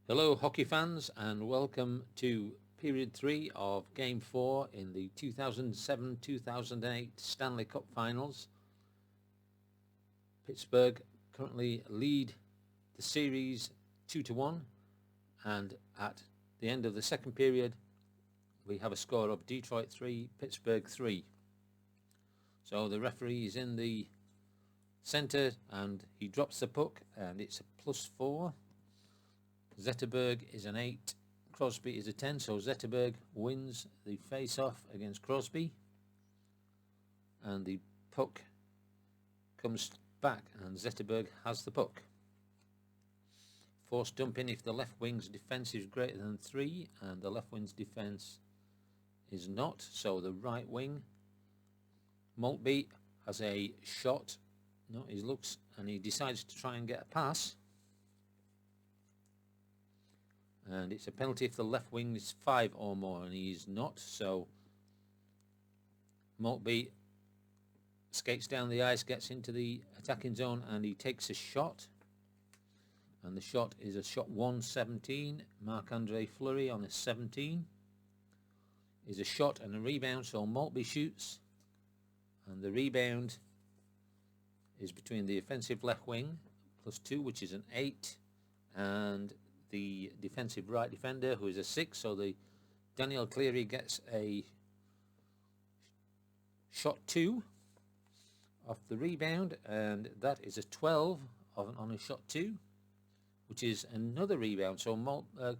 Hello hockey fans and welcome to period 3 of game 4 in the 2007-2008 Stanley Cup Finals. Pittsburgh currently lead the series 2-1, and at the end of the second period we have a score of Detroit 3, Pittsburgh 3. So the referee is in the centre and he drops the puck and it's a +4. Zetterberg is an 8, Crosby is a 10, so Zetterberg wins the face-off against Crosby. And the puck comes back and Zetterberg has the puck. Forced dumping if the left wing's defence is greater than 3 and the left wing's defence is not, so the right wing, Maltby, has a shot. No, he looks and he decides to try and get a pass. And it's a penalty if the left wing is 5 or more, and he is not, so Maltby skates down the ice, gets into the attacking zone, and he takes a shot. And the shot is a shot 117. Marc-Andre Fleury on a 17 is a shot and a rebound, so Maltby shoots, and the rebound is between the offensive left wing +2, which is an 8, and the defensive right defender, who is a 6, so the Daniel Cleary gets a shot 2 off the rebound, and that is a 12 on a shot 2, which is another rebound. So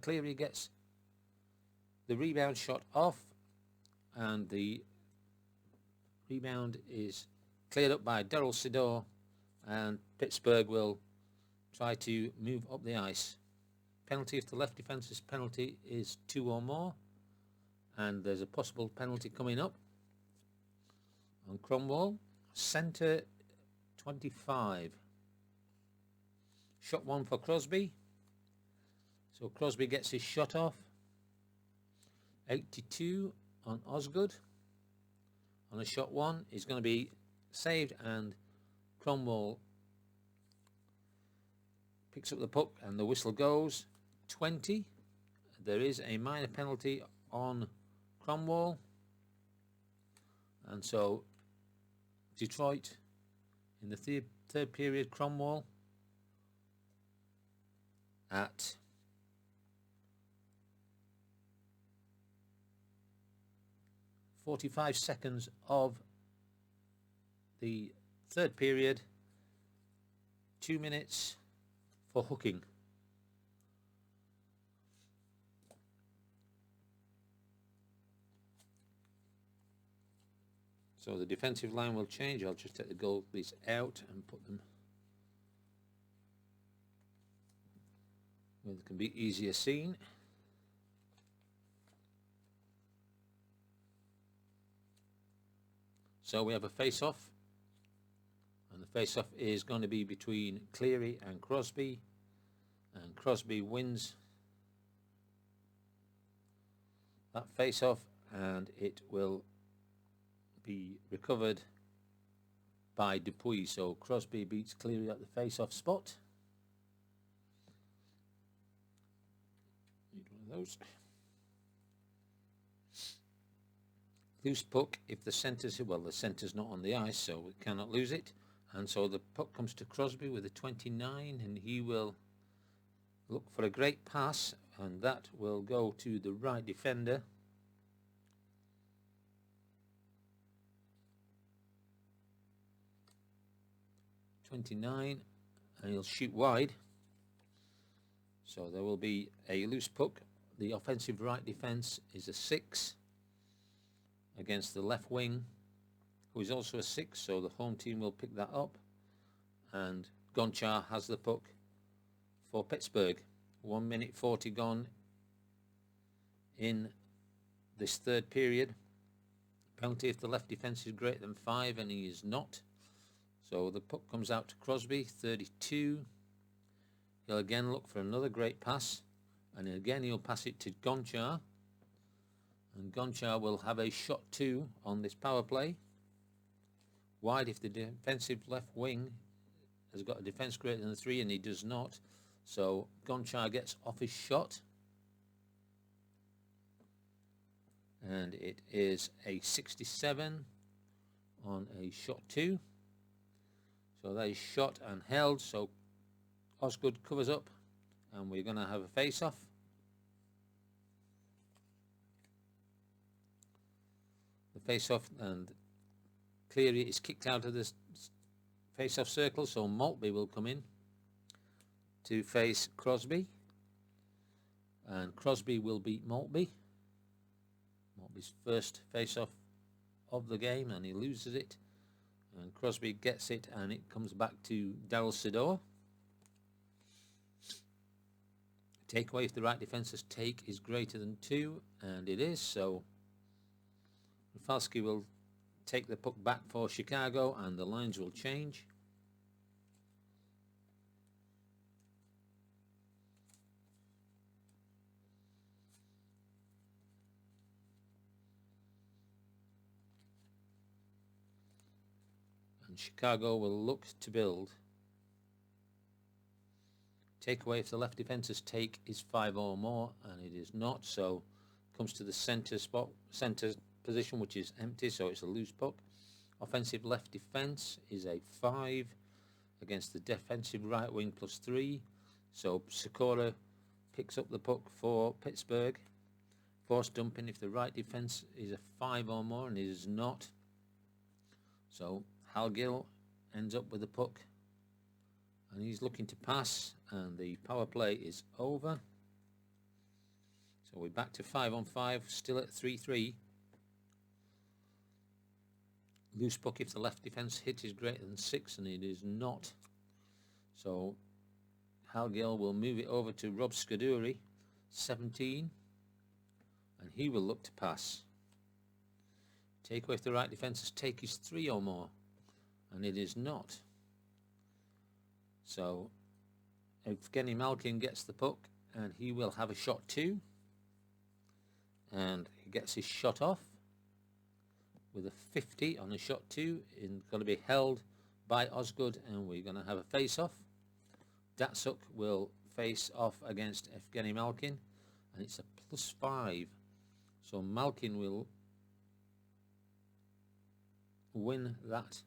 Cleary gets the rebound shot off, and the rebound is cleared up by Daryl Sidor, and Pittsburgh will try to move up the ice. Penalty if the left defence's penalty is 2 or more, and there's a possible penalty coming up on Cromwell. Centre 25. Shot 1 for Crosby. So Crosby gets his shot off. 82 on Osgood. On a shot 1 is going to be saved, and Cromwell picks up the puck and the whistle goes. 20. There is a minor penalty on Cromwell, and so Detroit in the third period, Cromwell at 45 seconds of the third period, 2 minutes for hooking. So the defensive line will change. I'll just take the goalies out and put them where they can be easier seen. So we have a face-off, and the face-off is going to be between Cleary and Crosby wins that face-off, and it will be recovered by Dupuis. So Crosby beats Cleary at the face-off spot. Need one of those. Loose puck if the centre's, well, the centre's not on the ice, so we cannot lose it. And so the puck comes to Crosby with a 29, and he will look for a great pass, and that will go to the right defender. And he'll shoot wide, so there will be a loose puck. The offensive right defense is a 6 against the left wing, who is also a 6, so the home team will pick that up, and Gonchar has the puck for Pittsburgh. 1 minute 40 gone in this third period. Penalty if the left defense is greater than 5, and he is not. So the puck comes out to Crosby, 32. He'll again look for another great pass, and again he'll pass it to Gonchar, and Gonchar will have a shot 2 on this power play. Wide if the defensive left wing has got a defence greater than 3, and he does not. So Gonchar gets off his shot, and it is a 67 on a shot 2. So that is shot and held. So Osgood covers up, and we're going to have a face-off. The face-off, and Cleary is kicked out of the face-off circle, so Maltby will come in to face Crosby, and Crosby will beat Maltby. Maltby's first face-off of the game, and he loses it, and Crosby gets it, and it comes back to Daryl Sedor. Takeaway if the right defence's take is greater than 2, and it is, so Rafalski will take the puck back for Chicago, and the lines will change. And Chicago will look to build. Takeaway if the left defence's take is 5 or more, and it is not, so comes to the center position, which is empty, so it's a loose puck. Offensive left defense is a 5 against the defensive right wing +3, so Sikora picks up the puck for Pittsburgh. Force dumping if the right defense is a 5 or more, and it is not, so Hal Gill ends up with the puck, and he's looking to pass, and the power play is over. So we're back to 5-on-5, still at 3-3. Loose puck if the left defence hit is greater than 6, and it is not. So Hal Gill will move it over to Rob Scuderi, 17, and he will look to pass. Takeaway if the right defence's take is 3 or more, and it is not. So Evgeny Malkin gets the puck, and he will have a shot 2, and he gets his shot off with a 50 on a shot 2. It's going to be held by Osgood, and we're going to have a face-off. Datsuk will face off against Evgeny Malkin, and it's a +5. So Malkin will win that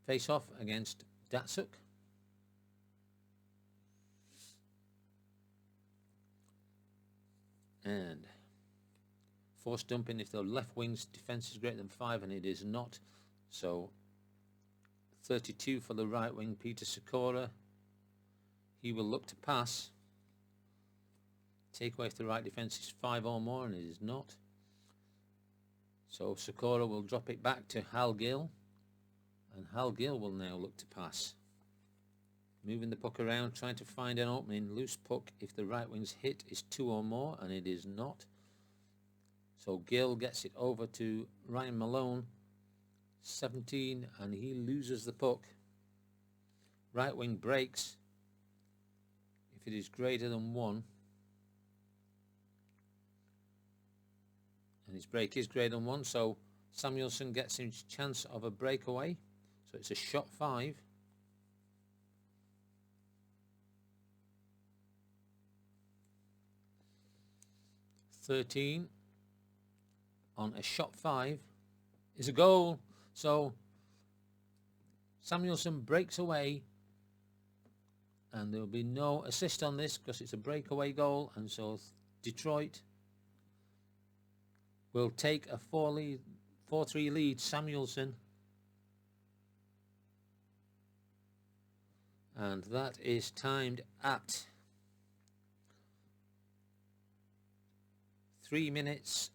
face-off against Datsuk. And force dumping if the left wing's defence is greater than 5, and it is not. So 32 for the right wing, Peter Sikora. He will look to pass. Takeaway if the right defence is 5 or more, and it is not. So Sikora will drop it back to Hal Gill, and Hal Gill will now look to pass. Moving the puck around, trying to find an opening. Loose puck if the right wing's hit is 2 or more, and it is not. So Gill gets it over to Ryan Malone, 17, and he loses the puck. Right wing breaks if it is greater than 1. And his break is greater than 1, so Samuelson gets his chance of a breakaway. So it's a shot 5. (13) on a shot 5 is a goal. So Samuelson breaks away, and there will be no assist on this because it's a breakaway goal, and so Detroit will take a 4-3 lead. Samuelson, and that is timed at 3 minutes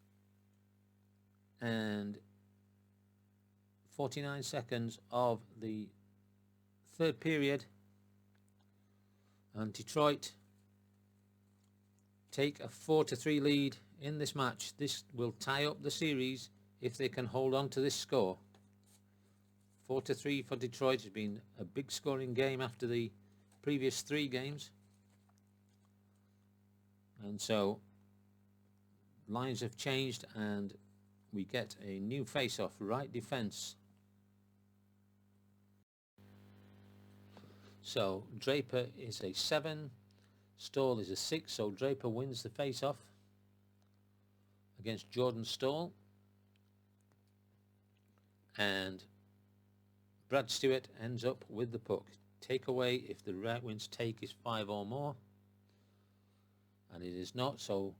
and 49 seconds of the third period, and Detroit take a 4-3 lead in this match. This will tie up the series if they can hold on to this score. 4-3 for Detroit. Has been a big scoring game after the previous 3 games, and so lines have changed, and we get a new face-off. Right defence. So Draper is a 7, Stoll is a 6, so Draper wins the face-off against Jordan Stoll. And Brad Stewart ends up with the puck. Take away if the right wing's take is 5 or more, and it is not, so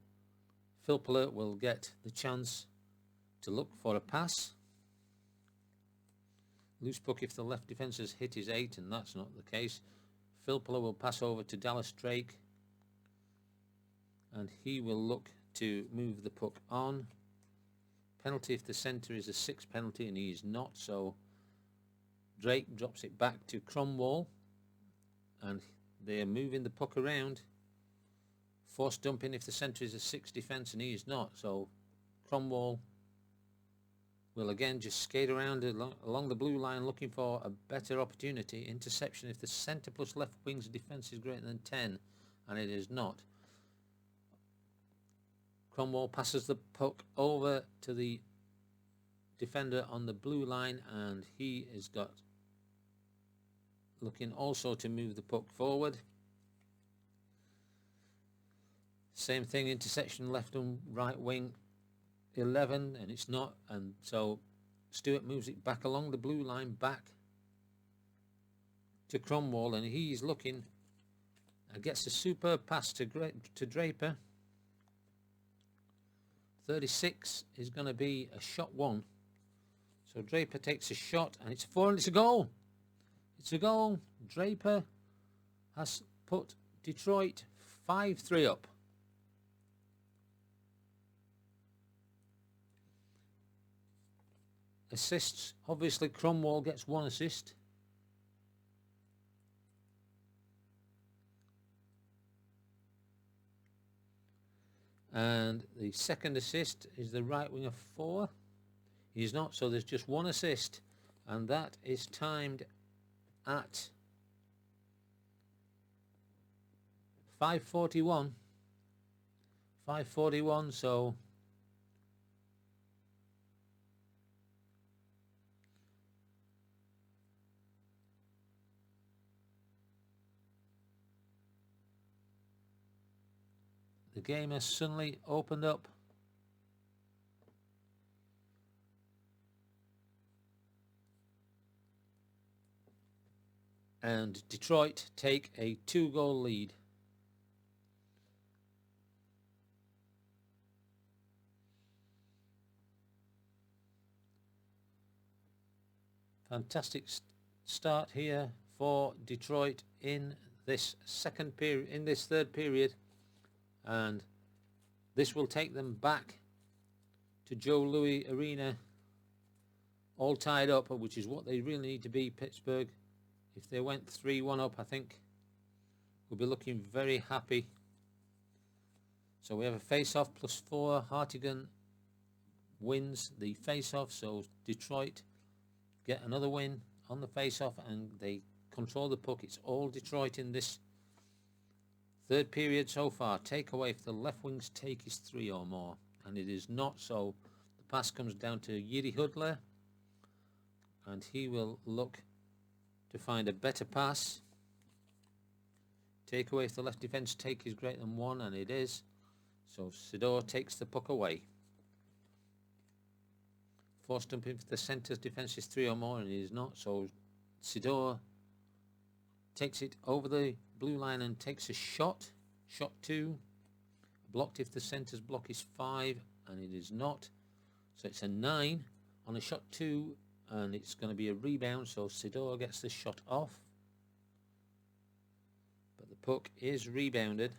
Filppula will get the chance to look for a pass. Loose puck if the left defence's hit is 8, and that's not the case. Filppula will pass over to Dallas Drake, and he will look to move the puck on. Penalty if the centre is a 6 penalty, and he is not, so Drake drops it back to Cromwell, and they are moving the puck around. Force dumping if the centre is a 6 defence, and he is not, so Cromwell will again just skate around along the blue line looking for a better opportunity. Interception if the centre plus left wing's defence is greater than 10, and it is not. Cromwell passes the puck over to the defender on the blue line, and he has got looking also to move the puck forward. Same thing, intersection left and right wing 11, and it's not, and so Stewart moves it back along the blue line back to Cromwell, and he's looking and gets a superb pass to Draper. 36 is going to be a shot 1, so Draper takes a shot, and it's 4, and it's a goal. It's a goal. Draper has put Detroit 5-3 up. Assists, obviously Cromwell gets 1 assist. And the second assist is the right winger 4. He's not, so there's just 1 assist, and that is timed at 5:41. 5:41, so the game has suddenly opened up. And Detroit take a 2-goal lead. Fantastic start here for Detroit in this second period, in this third period, and this will take them back to Joe Louis Arena, all tied up, which is what they really need to be. Pittsburgh, if they went 3-1 up, I think we'll be looking very happy. So we have a face-off +4. Hartigan wins the face-off, so Detroit get another win on the face-off, and they control the puck. It's all Detroit in this third period so far. Takeaway if the left wing's take is 3 or more, and it is not, so the pass comes down to Jiri Hudler, and he will look to find a better pass. Takeaway if the left defence take is greater than 1, and it is, so Sidor takes the puck away. Force dumping if the centre's defence is 3 or more, and it is not, so Sidor takes it over the blue line and takes a shot. Shot 2. Blocked if the centre's block is 5, and it is not, so it's a 9 on a shot 2, and it's going to be a rebound, so Sidor gets the shot off, but the puck is rebounded,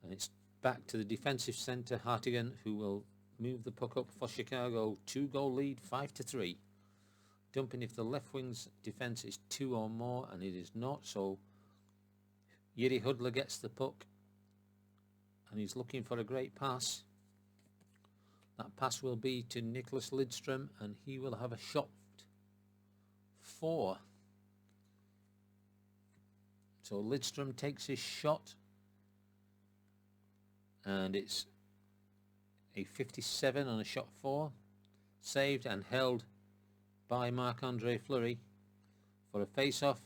and it's back to the defensive centre Hartigan, who will move the puck up for Chicago. 2-goal lead, 5-3. Dumping if the left wing's defence is 2 or more, and it is not, so Jiri Hudler gets the puck, and he's looking for a great pass. That pass will be to Nicholas Lidstrom, and he will have a shot 4. So Lidstrom takes his shot, and it's a 57 on a shot 4. Saved and held by Marc-Andre Fleury for a face-off.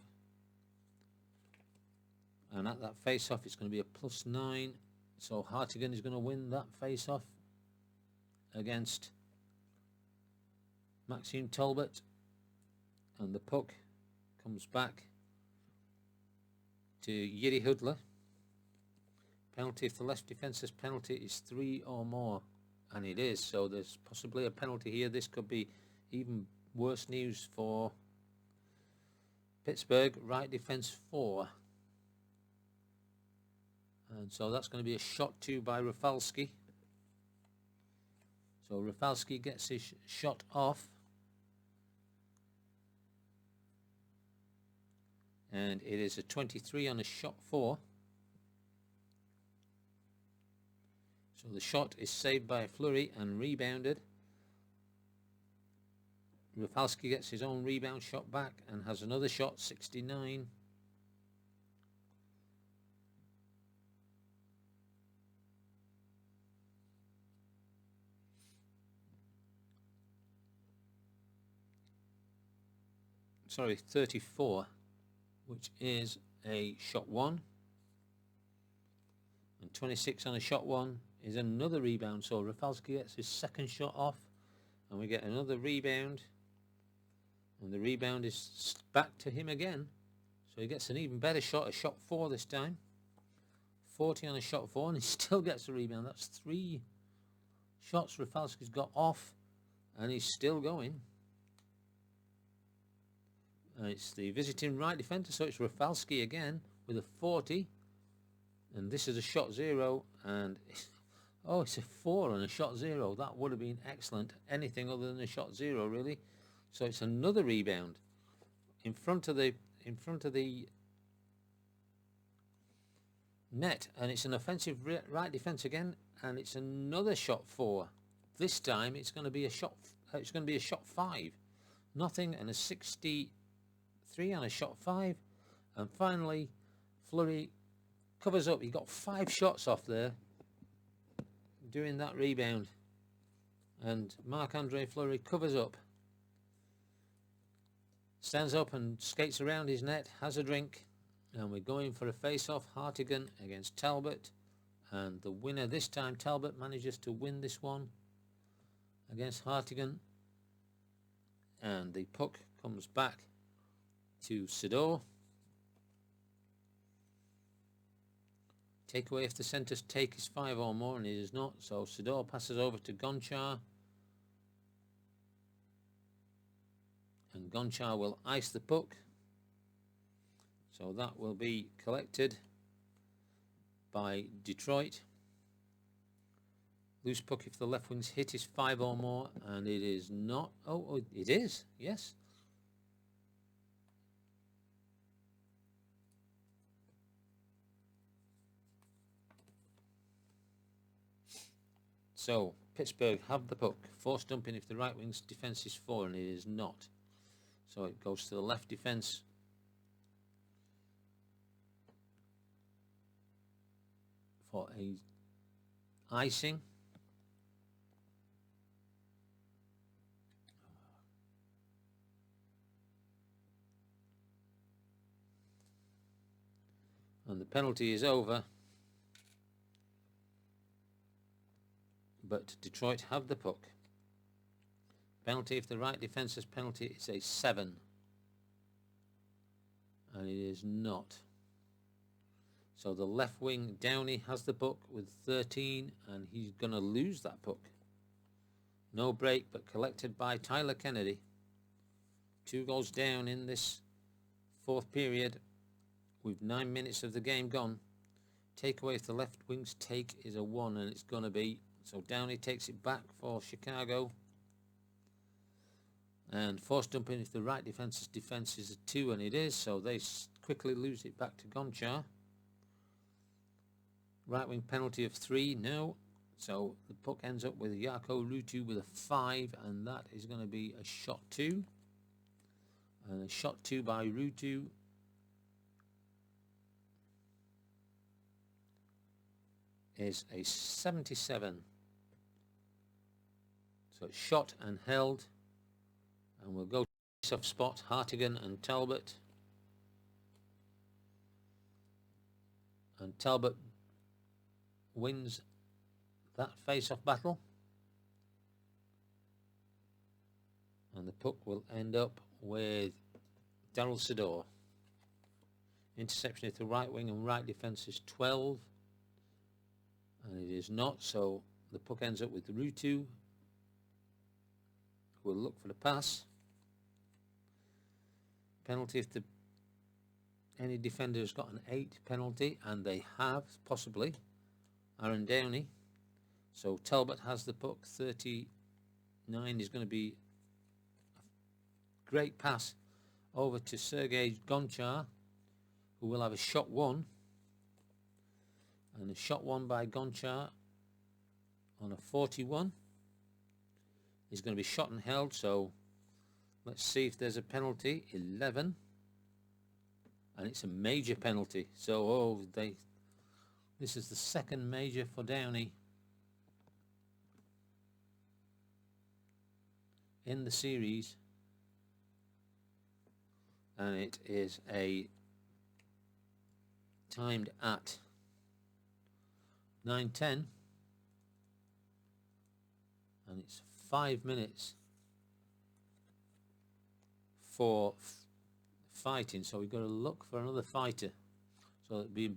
And at that face-off, it's going to be a +9. So Hartigan is going to win that face-off against Maxime Talbot. And the puck comes back to Yuri Hudler. Penalty if the left defence's penalty is 3 or more. And it is, so there's possibly a penalty here. This could be even worse news for Pittsburgh. Right defense 4. And so that's going to be a shot 2 by Rafalski. So Rafalski gets his shot off. And it is a 23 on a shot 4. So the shot is saved by Fleury and rebounded. Rafalski gets his own rebound shot back and has another shot, 69. Sorry, 34, which is a shot 1. And 26 on a shot 1 is another rebound. So Rafalski gets his second shot off and we get another rebound. And the rebound is back to him again. So he gets an even better shot, a shot 4 this time. 40 on a shot 4 and he still gets a rebound. That's 3 shots Rafalski's got off and he's still going. It's the visiting right defender, so it's Rafalski again with a 40. And this is a shot 0 and oh, it's a 4 on a shot 0. That would have been excellent. Anything other than a shot 0 really. So it's another rebound in front of the net, and it's an offensive right defense again, and it's another shot 4. This time it's going to be a shot 5. Nothing, and a 63 on a shot 5. And finally Fleury covers up. He got 5 shots off there doing that rebound, and Marc-Andre Fleury covers up, stands up and skates around his net, has a drink, and we're going for a face-off. Hartigan against Talbot, and the winner this time, Talbot, manages to win this one against Hartigan, and the puck comes back to Sador. Takeaway if the centre's take is 5 or more, and it is not, so Sador passes over to Gonchar, and Gonchar will ice the puck, so that will be collected by Detroit. Loose puck if the left wing's hit is 5 or more, and it is not. Oh, it is, yes. So Pittsburgh have the puck. Force dumping if the right wing's defence is 4, and it is not. So it goes to the left defence. For a icing. And the penalty is over. But Detroit have the puck. Penalty if the right defence's penalty is a 7. And it is not. So the left wing, Downey, has the puck with 13, and he's going to lose that puck. No break, but collected by Tyler Kennedy. 2 goals down in this 4th period with 9 minutes of the game gone. Takeaway if the left wing's take is a 1, and it's going to be. So Downey takes it back for Chicago. And force dumping if the right defence's defense is a 2, and it is. So they quickly lose it back to Gonchar. Right wing penalty of 3, no. So the puck ends up with Jarkko Ruutu with a 5, and that is going to be a shot 2. And a shot 2 by Ruutu is a 77. So it's shot and held, and we'll go face-off spot, Hartigan and Talbot. And Talbot wins that face-off battle. And the puck will end up with Daryl Sador. Interception at the right wing and right defence is 12. And it is not, so the puck ends up with Rutu, who will look for the pass. Penalty if any defender has got an 8 penalty, and they have, possibly, Aaron Downey. So Talbot has the puck, 39 is going to be a great pass over to Sergei Gonchar, who will have a shot won. And a shot won by Gonchar on a 41 is going to be shot and held, so let's see if there's a penalty. 11, and it's a major penalty. So this is the second major for Downey in the series, and it is a timed at 9:10, and it's 5 minutes for fighting, so we've got to look for another fighter. So it'd be,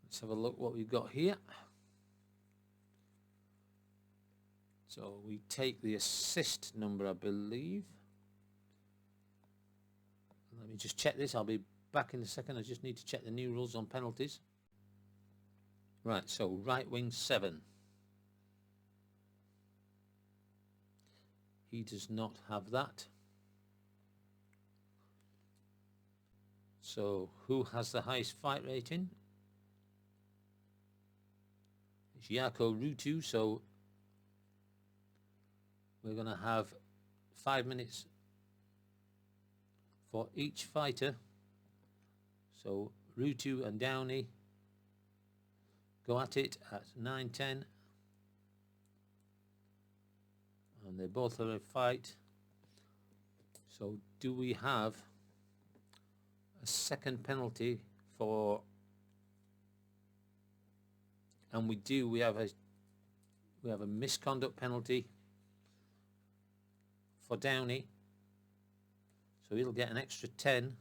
let's have a look what we've got here. So we take the assist number, I believe. Let me just check this. I'll be back in a second. I just need to check the new rules on penalties. Right, so right wing 7. He does not have that. So who has the highest fight rating? It's Jarkko Ruutu, so we're going to have 5 minutes for each fighter. So Ruutu and Downey go at it at 9:10, and they both have a fight. So do we have a second penalty for? And we do. We have a misconduct penalty for Downey, so he'll get an extra 10.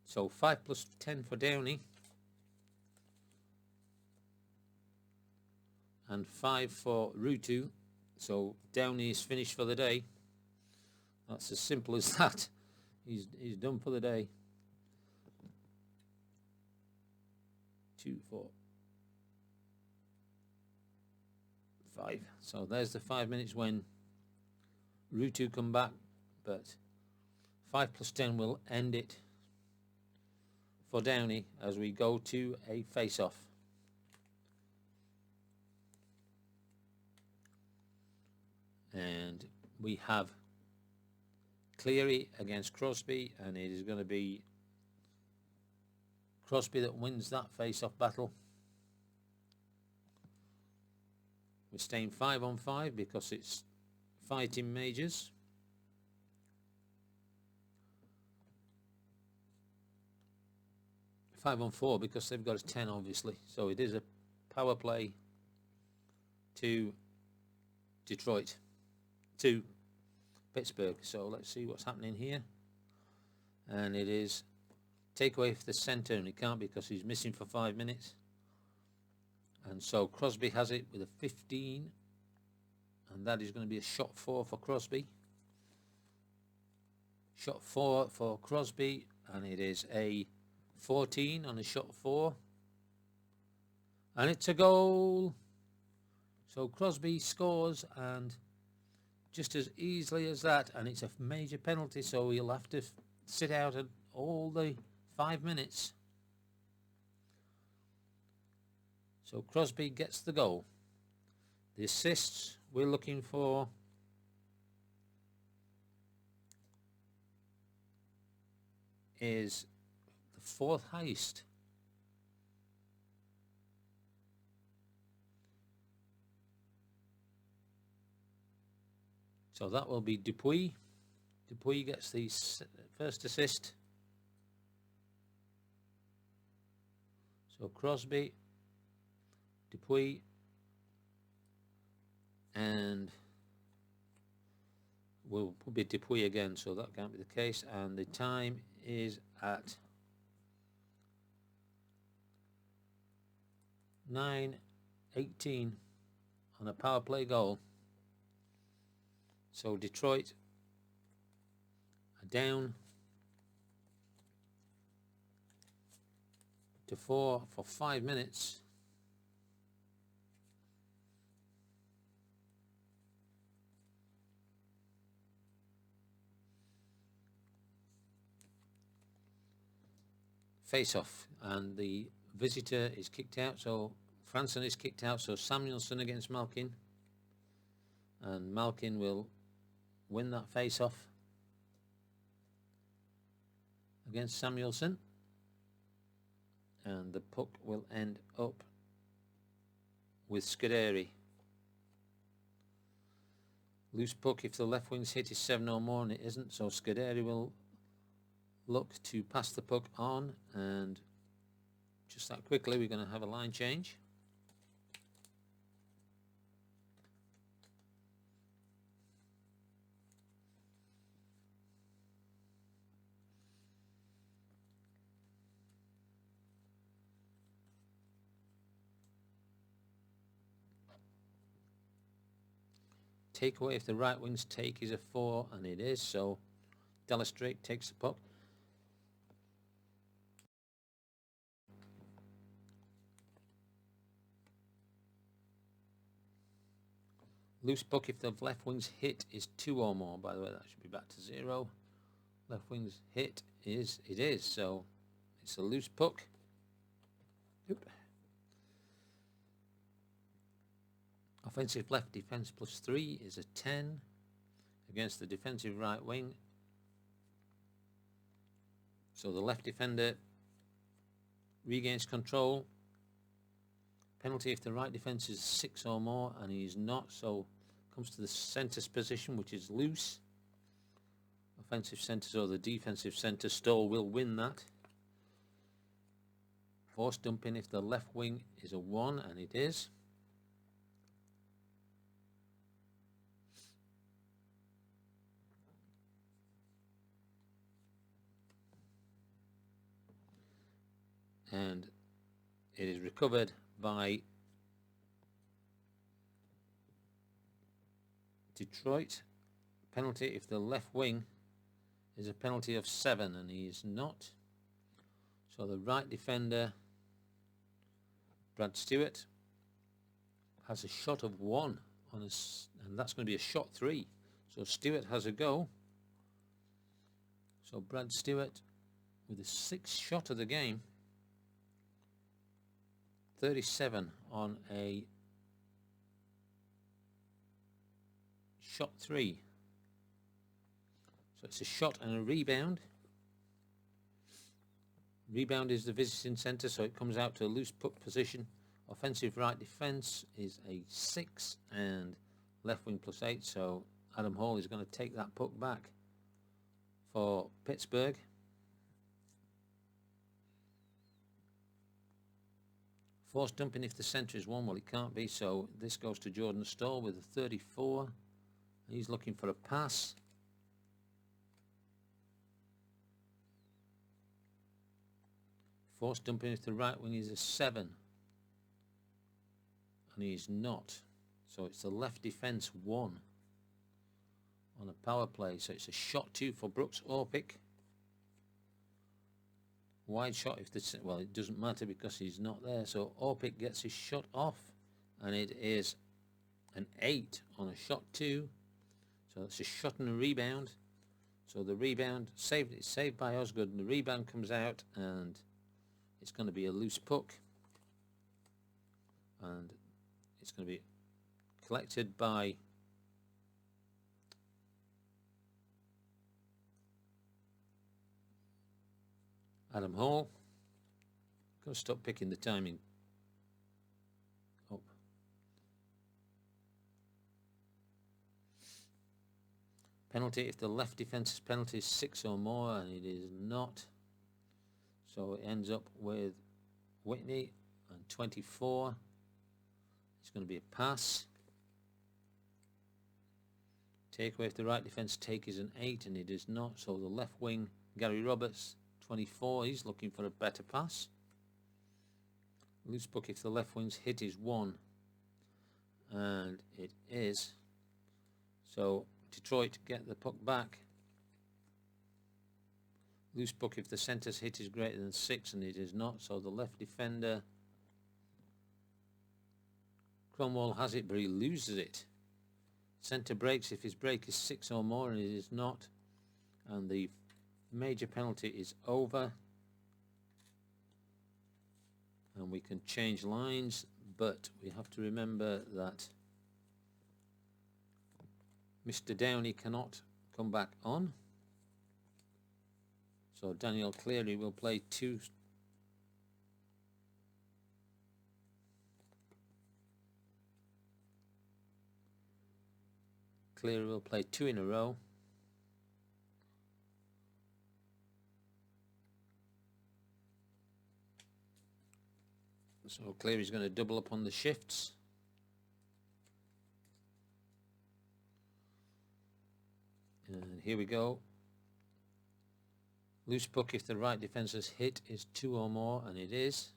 So 5 plus 10 for Downey, and 5 for Ruutu. So Downey is finished for the day. That's as simple as that. He's done for the day. 2, 4, 5. So there's the 5 minutes when Ruutu come back, but 5 plus 10 will end it for Downey as we go to a face-off. And we have Cleary against Crosby, and it is going to be Crosby that wins that face-off battle. We're staying 5-on-5 because it's fighting majors. Five on 4 because they've got a 10, obviously. So it is a power play to Detroit, to Pittsburgh. So let's see what's happening here. And it is takeaway for the centre, and he can't because he's missing for 5 minutes. And so Crosby has it with a 15, and that is going to be a shot 4 for Crosby. Shot 4 for Crosby, and it is a 14 on a shot 4, and it's a goal. So Crosby scores, and just as easily as that, and it's a major penalty, so he'll have to sit out at all the 5 minutes. So Crosby gets the goal. The assists we're looking for is the 4th highest. So that will be Dupuy. Dupuy gets the first assist. So Crosby, Dupuy, and will be Dupuy again, so that can't be the case. And the time is at 9:18 on a power play goal. So Detroit are down to 4 for 5 minutes. Face off, and the visitor is kicked out, so Franson is kicked out, so Samuelson against Malkin, and Malkin will win that face off against Samuelson, and the puck will end up with Scuderi. Loose puck, if the left wing's hit, is 7 or more, and it isn't, so Scuderi will look to pass the puck on, and just that quickly we're going to have a line change. Takeaway, if the right wing's take is a 4, and it is, so Dallas Drake takes the puck. Loose puck, if the left wing's hit is 2 or more. By the way, that should be back to 0. Left wing's hit is, it is, so it's a loose puck. Oop. Offensive left defense +3 is a 10 against the defensive right wing. So the left defender regains control. Penalty if the right defence is 6 or more, and he's not, so comes to the centre's position, which is loose. Offensive centres or the defensive centre, Stoll will win that. Force dumping if the left wing is a 1, and it is. And it is recovered by Detroit. Penalty if the left wing is a penalty of 7, and he is not. So the right defender, Brad Stewart, has a shot of 1 on and that's going to be a shot 3. So Stewart has a go. So Brad Stewart with a 6th shot of the game. 37 on a shot 3. So it's a shot and a rebound. Rebound is the visiting centre, so it comes out to a loose puck position. Offensive right defence is a 6, and left wing +8, so Adam Hall is going to take that puck back for Pittsburgh. Force dumping if the centre is 1, well, it can't be, so this goes to Jordan Stoll with a 34. He's looking for a pass. Force dumping if the right wing is a 7, and he's not, so it's the left defence 1 on a power play, so it's a shot 2 for Brooks Orpik. Wide shot if the, well, it doesn't matter because he's not there, so Orpik gets his shot off, and it is an 8 on a shot 2, so that's a shot and a rebound. So the rebound saved, it's saved by Osgood, and the rebound comes out, and it's going to be a loose puck, and it's going to be collected by Adam Hall. Got to stop picking the timing up. Penalty if the left defence's penalty is 6 or more, and it is not. So it ends up with Whitney and 24. It's going to be a pass. Take away if the right defence take is an 8, and it is not. So the left wing, Gary Roberts, 24, he's looking for a better pass. Loose puck if the left wing's hit is 1, and it is. So Detroit get the puck back. Loose puck if the centre's hit is greater than 6, and it is not. So the left defender, Cromwell, has it, but he loses it. Centre breaks if his break is 6 or more, and it is not. And the major penalty is over. And we can change lines, but we have to remember that Mr. Downey cannot come back on. So Daniel Cleary will play 2. Cleary will play 2 in a row. So Cleary's going to double up on the shifts. And here we go. Loose puck if the right defence's hit is 2 or more, and it is.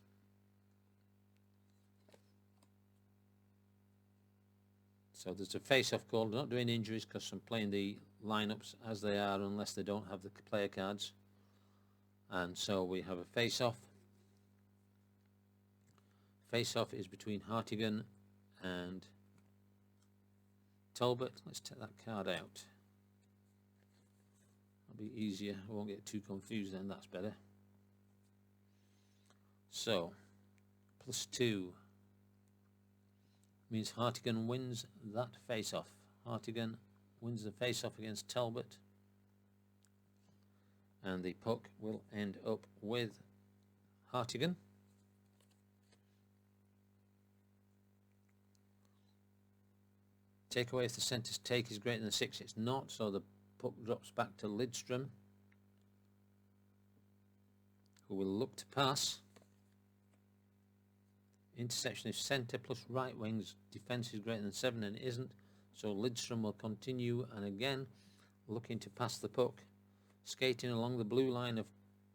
So there's a face-off call. They're not doing injuries because I'm playing the lineups as they are unless they don't have the player cards. And so we have a face-off. Face-off is between Hartigan and Talbot. Let's take that card out. That'll be easier. I won't get too confused then. That's better. So, +2 means Hartigan wins that face-off. Hartigan wins the face-off against Talbot. And the puck will end up with Hartigan. Take away if the centre's take is greater than 6. It's not, so the puck drops back to Lidstrom, who will look to pass. Interception if centre plus right wing's defence is greater than 7, and it isn't, so Lidstrom will continue, and again looking to pass the puck, skating along the blue line of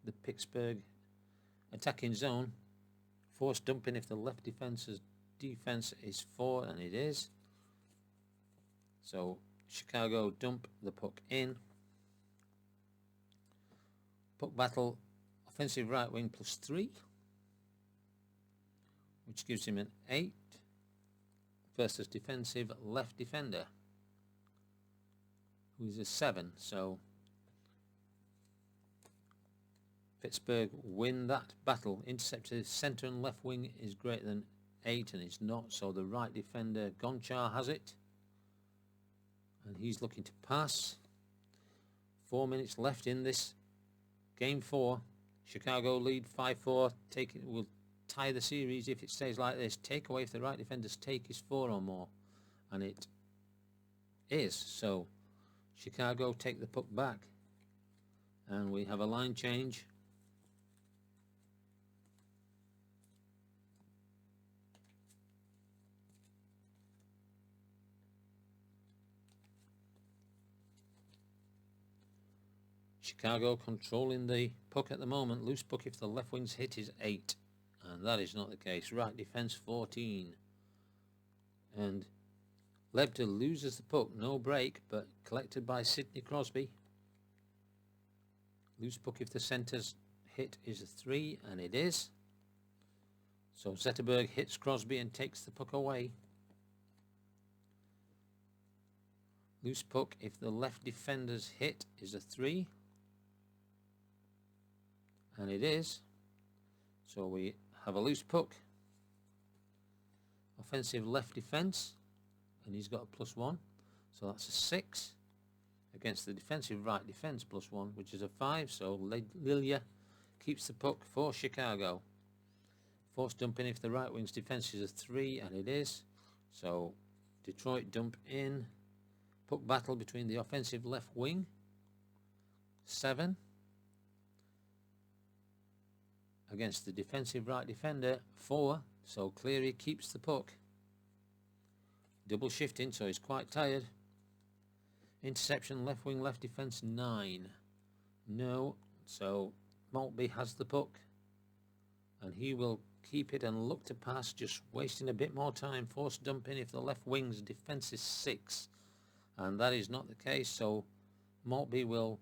the Pittsburgh attacking zone. Force dumping if the left defence's defence is 4, and it is. So Chicago dump the puck in. Puck battle, offensive right wing +3, which gives him an 8 versus defensive left defender, who's a 7. So Pittsburgh win that battle. Intercepted centre and left wing is greater than 8, and it's not, so the right defender Gonchar has it, and he's looking to pass. 4 minutes left in this game 4. Chicago lead 5-4. Will tie the series if it stays like this. Take away if the right defender's take is 4 or more, and it is. So Chicago take the puck back, and we have a line change. Chicago controlling the puck at the moment. Loose puck if the left wing's hit is 8, and that is not the case. Right defence 14, and Lebda loses the puck. No break, but collected by Sidney Crosby. Loose puck if the centre's hit is a 3, and it is. So Zetterberg hits Crosby and takes the puck away. Loose puck if the left defender's hit is a 3, and it is. So we have a loose puck. Offensive left defence, and he's got a +1, so that's a 6 against the defensive right defence +1, which is a 5. So Lilia keeps the puck for Chicago. Force dumping if the right wing's defence is a 3, and it is. So Detroit dump in, Puck battle between the offensive left wing, 7, against the defensive right defender, 4. So Cleary keeps the puck. Double shifting, so he's quite tired. Interception, left wing, left defence, 9. No, so Maltby has the puck, and he will keep it and look to pass, just wasting a bit more time. Forced dumping if the left wing's defence is 6, and that is not the case, so Maltby will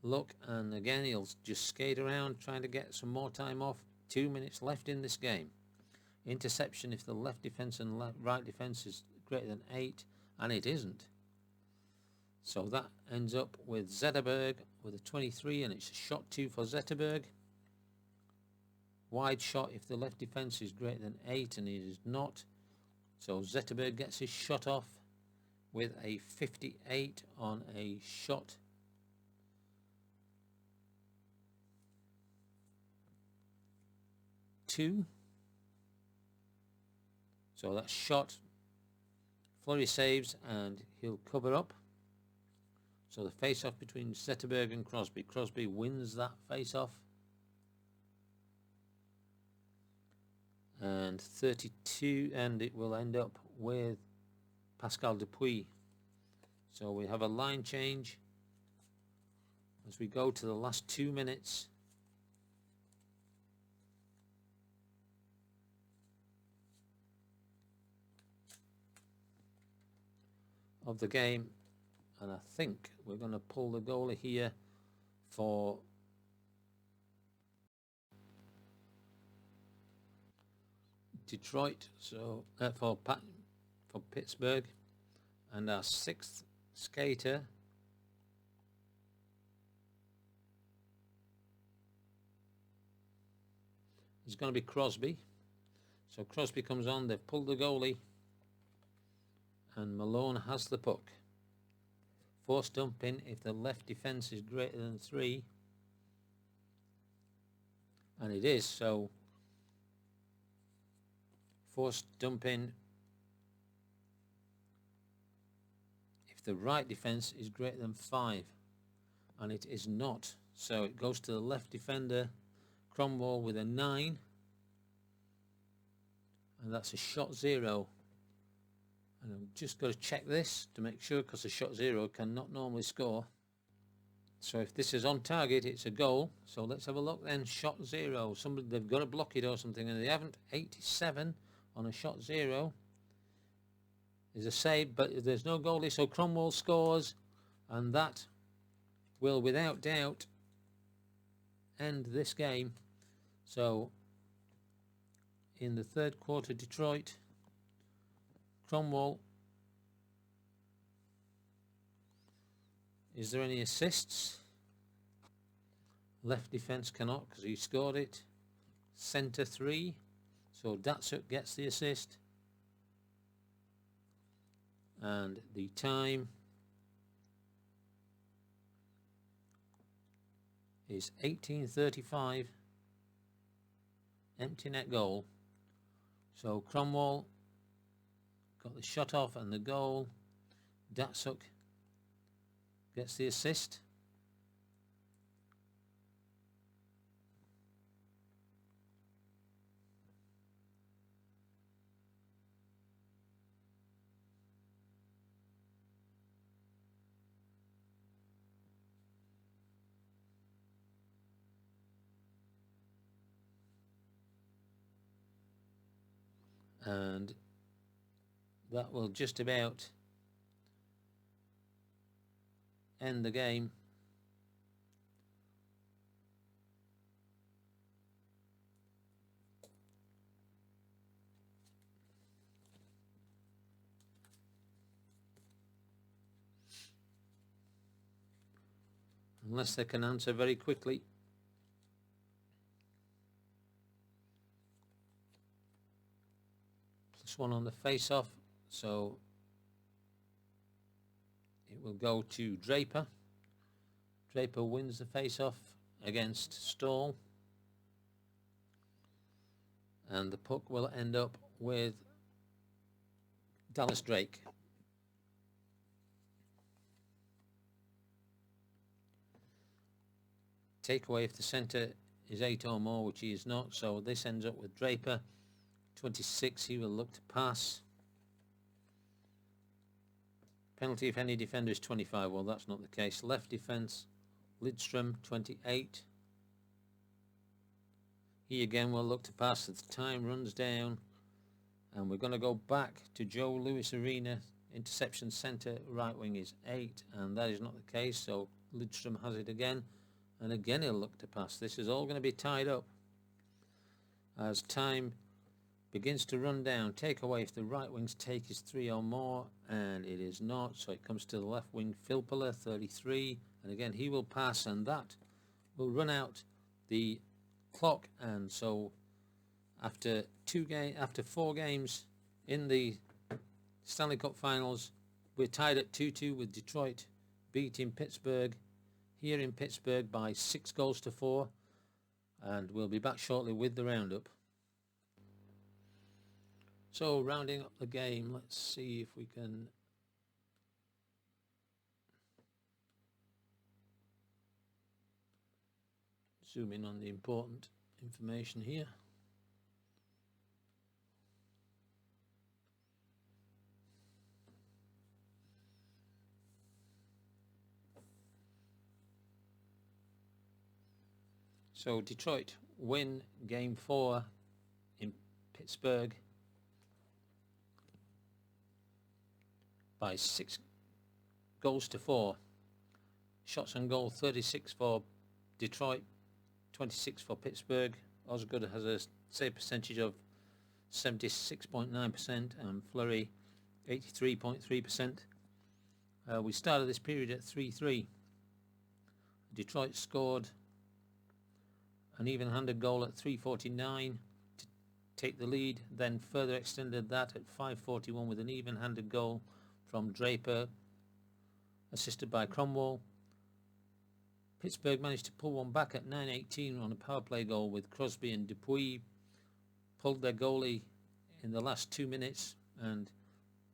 look, and again he'll just skate around trying to get some more time off. 2 minutes left in this game. Interception if the left defence and right defence is greater than 8, and it isn't. So that ends up with Zetterberg with a 23, and it's a shot 2 for Zetterberg. Wide shot if the left defence is greater than 8, and it is not. So Zetterberg gets his shot off with a 58 on a shot. Two. So that's shot. Flurry saves, and he'll cover up. So the face-off between Zetterberg and Crosby. Crosby wins that face-off. And 32, and it will end up with Pascal Dupuis. So we have a line change as we go to the last 2 minutes. Of the game, and I think we're going to pull the goalie here for Detroit, so for Pittsburgh, and our 6th skater is going to be Crosby. So Crosby comes on, they've pulled the goalie, and Malone has the puck. Forced dumping if the left defence is greater than 3, and it is, so forced dumping if the right defence is greater than 5, and it is not, so it goes to the left defender, Cromwell, with a 9, and that's a shot 0. And I've just got to check this to make sure, because a shot 0 cannot normally score. So if this is on target, it's a goal. So let's have a look then. Shot 0. Somebody, they've got to block it or something, and they haven't. 87 on a shot 0 is a save, but there's no goalie. So Cromwell scores, and that will without doubt end this game. So in the third quarter, Detroit, Cromwell. Is there any assists? Left defence cannot, because he scored it. Centre 3. So Datsuk gets the assist. And the time is 18:35. Empty net goal. So Cromwell got the shot off and the goal. Datsuk gets the assist. And that will just about end the game. Unless they can answer very quickly. +1 on the face-off, so it will go to Draper. Draper wins the face-off against Stall, and the puck will end up with Dallas Drake. take away if the centre is 8 or more, which he is not, so this ends up with Draper 26. He will look to pass. Penalty if any defender is 25. Well, that's not the case. Left defence, Lidstrom 28. He again will look to pass as the time runs down, and we're going to go back to Joe Louis Arena. Interception centre, right wing is 8, and that is not the case, so Lidstrom has it again, and again he'll look to pass. This is all going to be tied up as time begins to run down. Take away if the right wing's take is 3 or more, and it is not, so it comes to the left wing, Philpiller 33, and again he will pass, and that will run out the clock. And so after 4 games in the Stanley Cup Finals, we're tied at 2-2 with Detroit beating Pittsburgh here in Pittsburgh by 6-4, and we'll be back shortly with the roundup. So rounding up the game, let's see if we can zoom in on the important information here. So Detroit win game 4 in Pittsburgh by 6-4. Shots on goal 36 for Detroit, 26 for Pittsburgh. Osgood has a save percentage of 76.9% and Fleury 83.3%. We started this period at 3-3. Detroit scored an even-handed goal at 3:49 to take the lead, then further extended that at 5:41 with an even-handed goal from Draper, assisted by Cromwell. Pittsburgh managed to pull one back at 9:18 on a power play goal with Crosby, and Dupuis pulled their goalie in the last 2 minutes, and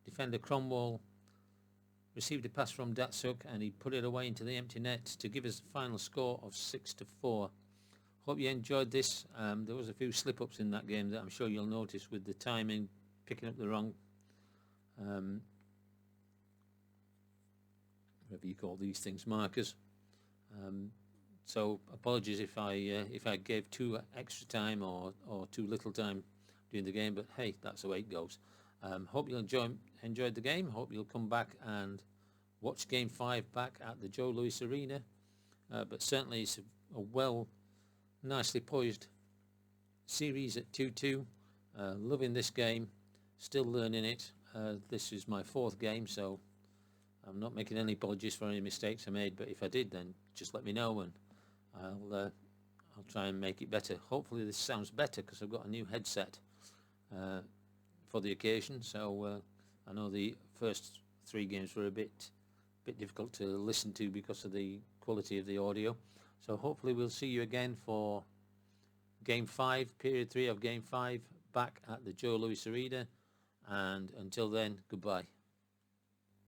defender Cromwell received a pass from Datsuk and he put it away into the empty net to give us the final score of 6-4. Hope you enjoyed this. There was a few slip-ups in that game that I'm sure you'll notice with the timing, picking up the wrong whatever you call these things, markers. So apologies if I gave too extra time or too little time during the game, but hey, that's the way it goes. Hope you'll enjoyed the game. Hope you'll come back and watch Game 5 back at the Joe Louis Arena. But certainly it's a nicely poised series at 2-2. Loving this game, still learning it. This is my 4th game, so I'm not making any apologies for any mistakes I made, but if I did, then just let me know and I'll try and make it better. Hopefully this sounds better because I've got a new headset for the occasion, so I know the first 3 games were a bit difficult to listen to because of the quality of the audio. So hopefully we'll see you again for Game 5, Period 3 of Game 5, back at the Joe Louis Arena. And until then, goodbye.